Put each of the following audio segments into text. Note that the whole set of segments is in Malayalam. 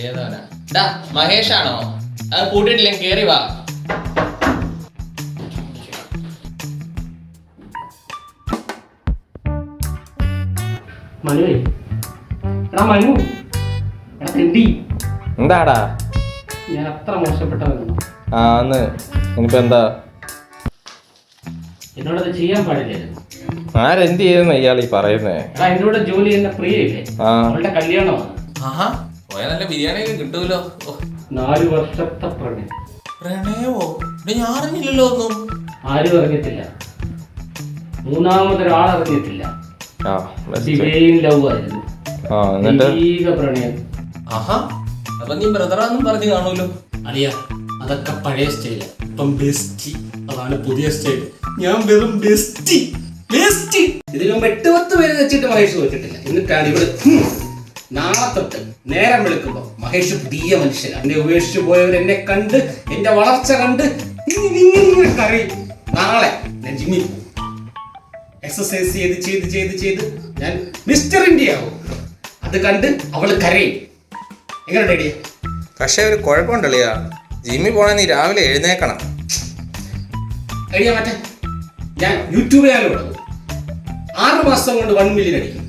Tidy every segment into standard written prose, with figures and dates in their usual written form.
ഏതാണ്? ഡാ മഹേഷാണോ? അത് കൂട്ടിയിട്ടില്ലെങ്കിൽ കേറി വാ. മനുവേ, എടാ മനു, എടാ തെണ്ടി, എന്താടാ? ഞാൻ അത്ര മോശപ്പെട്ടവനാണോ? ഇനിയിപ്പോ എന്താ? എന്നോടത് ചെയ്യാൻ പാടില്ലായിരുന്നു. ആരെന്ത് ചെയ്യുന്ന ഇയാളീ പറയുന്നേ? എടാ എന്നോട് ജോലി ചെയ്യുന്ന പ്രിയയില്ലേ, അവളുടെ കല്യാണമാണ്. പോയ നല്ല ബിരിയാണി ഒക്കെ കിട്ടൂലോ. 4 വർഷത്തെ പ്രണയം. പ്രണയമോ? ഞാൻ അറിഞ്ഞില്ലല്ലോ ഒന്നും. ആരും അറിഞ്ഞിട്ടില്ല, മൂന്നാമതൊരാൾ അറിഞ്ഞിട്ടില്ല. ലവ് ആയിരുന്നു, പ്രണയം. അപ്പൊ നീ ബ്രദറാന്നും പറഞ്ഞു കാണൂലോ. അളിയ, അതൊക്കെ പഴയ സ്റ്റൈല്. ഇപ്പം ബെസ്റ്റി, അതാണ് പുതിയ സ്റ്റൈൽ. ഞാൻ വെറും ബെസ്റ്റി. ഇതിന് മുമ്പ് 8-10 പേര് വെച്ചിട്ട് മഹേഷ് വെച്ചിട്ടില്ല. എന്നിട്ടാണ് ഇവിടെ നാളെ തൊട്ട് നേരം വെളുക്കുമ്പോ മഹേഷ് പുതിയ മനുഷ്യനാണ്. എന്നെ ഉപേക്ഷിച്ചു പോയവർ എന്നെ കണ്ട്, എന്റെ വളർച്ച കണ്ട് ഇങ്ങനെ കരയും. നാളെ ഞാൻ ജിമ്മിൽ പോകും, എക്സസൈസ് ചെയ്ത് ഞാൻ മിസ്റ്റർ ഇന്ത്യ ആവും. അത് കണ്ട് അവള് കരയും. എങ്ങനെ ഐഡിയ? പക്ഷെ ഒരു കുഴപ്പമുണ്ടല്ലിയാ, ജിമ്മിൽ പോണേ നീ രാവിലെ എഴുന്നേക്കണം. ഐഡിയ മാറ്റാൻ ഞാൻ യൂട്യൂബ് ചാനൽ തുടങ്ങും. 6 മാസം കൊണ്ട് 1 മില്യൺ അടിക്കും,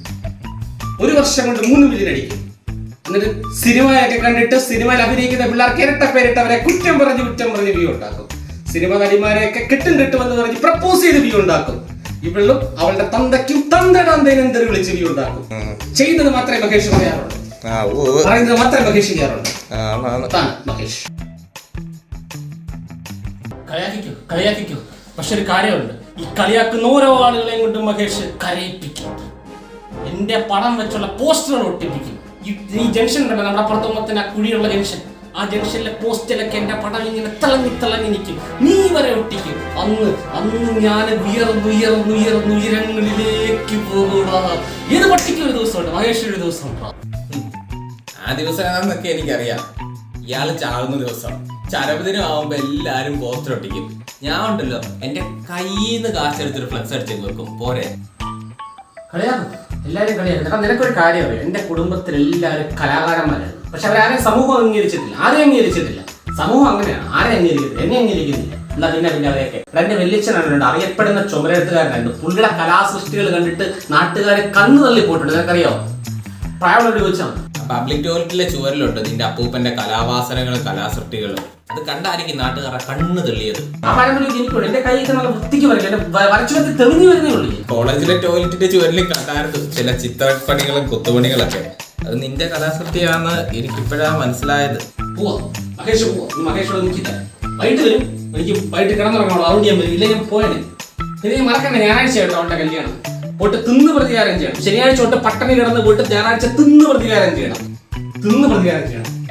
1 വർഷം കൊണ്ട് 3 മില്യൺ അടിക്കും. എന്നിട്ട് സിനിമയൊക്കെ കണ്ടിട്ട് സിനിമയിൽ അഭിനയിക്കുന്ന പിള്ളേർക്ക് ഇരട്ട പേരിട്ടവരെ കുറ്റം പറഞ്ഞ് വ്യൂ ഉണ്ടാക്കും. സിനിമ നടിമാരെയൊക്കെ കെട്ടുമെന്ന് പറഞ്ഞ് പ്രപ്പോസ് ചെയ്ത് വ്യൂ ഉണ്ടാക്കും. ഇവളും അവളുടെ തന്തയ്ക്കും തന്തേനും വിളിച്ച് വ്യൂ ഉണ്ടാക്കും. ചെയ്യുന്നത് മാത്രമേ മഹേഷ് പറയാറുള്ളൂ, പറയുന്നത് മാത്രമേ മഹേഷ് ചെയ്യാറുള്ളൂ. മഹേഷ് കളിയാക്കിക്കോ, പക്ഷെ ഒരു കാര്യമുണ്ട്, ഈ കളിയാക്കുന്ന ഓരോ ആളുകളെയും കൊണ്ട് മഹേഷ് കരയിപ്പിക്കും. എന്റെ പടം വെച്ചുള്ള പോസ്റ്ററുകൾ ഒട്ടിപ്പിക്കും. ഈ ജംഗ്ഷൻ ഉണ്ടല്ലോ, നമ്മുടെ പുറത്തുമ്പത്തിന് ആ കുഴിയുള്ള ജംഗ്ഷൻ, ആ ജംഗ്ഷനിലെ പോസ്റ്റിലൊക്കെ എന്റെ പടം ഇങ്ങനെ തിളങ്ങി നിൽക്കും. നീ വരെ ഒട്ടിക്കും. അന്ന് ഞാൻ ഉയരങ്ങളിലേക്ക് പോകുക. ഏത് പട്ടിക്ക് ഒരു ദിവസമുണ്ട്, മഹേഷ് ഒരു ദിവസമുണ്ട്. ആ ദിവസം ഏതാണെന്നൊക്കെ എനിക്കറിയാം. ഇയാള് ചാകുന്ന ദിവസം ചരമദിനം ആവുമ്പോ എല്ലാരും പോസ്റ്റർ ഒട്ടിക്കും. ഞാൻ ഉണ്ടല്ലോ എന്റെ കയ്യിൽ നിന്ന് കാശെടുത്തൊരു ഫ്ലെക്സ് അടിച്ചു വെക്കും. പോരെ? എല്ലാരും കളിയാക്കും. നിനക്കൊരു കാര്യം അറിയാം, എന്റെ കുടുംബത്തിൽ എല്ലാവരും കലാകാരന്മാരാണ്. പക്ഷെ അവരാരെയും സമൂഹം അംഗീകരിച്ചിട്ടില്ല. സമൂഹം അങ്ങനെയാണ്, ആരെ അംഗീകരിക്കുന്നില്ല, എന്നെ അംഗീകരിക്കുന്നില്ല. എന്നാ പിന്നെ അവരെയൊക്കെ എന്റെ വെല്ലിച്ചനുണ്ട്, അറിയപ്പെടുന്ന ചുമരെഴുത്തുകാരനുണ്ട്. പുള്ളിയുടെ കലാസൃഷ്ടികൾ കണ്ടിട്ട് നാട്ടുകാരെ കണ്ണു തള്ളി പോയിട്ടുണ്ട്. നിനക്കറിയോ? പ്രായമുള്ളവർ ചോദിച്ചാൽ പബ്ലിക് ടോയ്ലറ്റിലെ ചുവരിലുണ്ട് നിന്റെ അപ്പൂപ്പന്റെ കലാവാസനകളും കലാസൃഷ്ടികളും. അത് കണ്ടായിരിക്കും നാട്ടുകാരെ കണ്ണ് തെളിയത്. ആ പാരമ്പര്യം എനിക്കുണ്ട്. എന്റെ കൈക്ക് നല്ല വൃത്തിക്ക് വരച്ചു തെളിഞ്ഞു വരുന്നേ ഉള്ളൂ. കോളേജിലെ ടോയ്ലറ്റിന്റെ ചുവരിൽ കണ്ടായിരുന്നു ചില ചിത്രപ്പണികളും കൊത്തുപണികളൊക്കെ. അത് നിന്റെ കലാസൃഷ്ടിയാണെന്ന് എനിക്കിപ്പോഴാണ് മനസ്സിലായത്. മഹേഷോട് നിൽക്കില്ല, വൈകിട്ട് വരും. എനിക്ക് വൈകിട്ട് കിടന്നുറങ്ങണം, അതുകൊണ്ട് ഞാൻ വരും. ഇല്ല ഞാൻ പോയനെ. പിന്നെ മറക്കണ്ട, ഞായറാഴ്ച കേട്ടോ അവളുടെ കല്യാണം. പോയിട്ട് തിന്ന് പ്രതികാരം ചെയ്യണം. ശനിയാഴ്ച തൊട്ട് പട്ടണി കിടന്ന് പോയിട്ട് ഞായറാഴ്ച തിന്ന് പ്രതികാരം ചെയ്യണം.